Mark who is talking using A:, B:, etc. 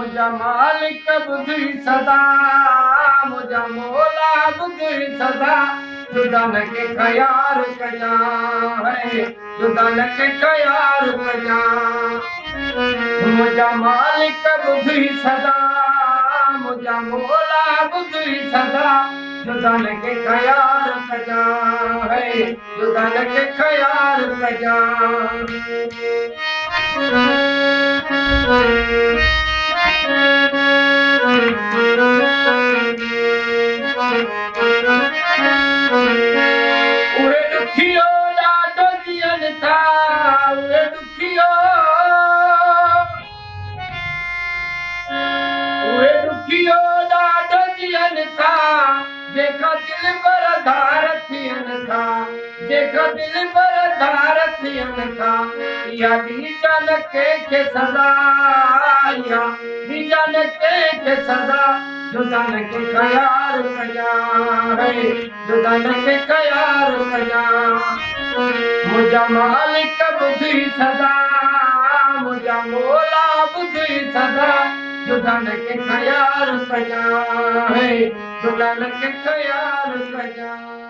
A: मुझा मालिक बुद्धि सदा मुझा मोला बुद्धि सदा जुदन के ख्याल कजा है जुदन के ख्याल कजा मुझा मालिक बुद्धि सदा मुझा मोला बुद्धि सदा जुदन के ख्याल कजा है जुदन के ख्याल कजा जेका दिल पर धार थियन था जेका दिल पर धार थियन था या दीजन के सदा या दीजन के सदा जुदन के ख्याल कजा है जुदन के ख्याल कजा मुझा मालिक बुद्धि सदा मुझा मोला बुद्धि सदा जुदन के ख्याल कजा है जुदन के ख्याल कजा।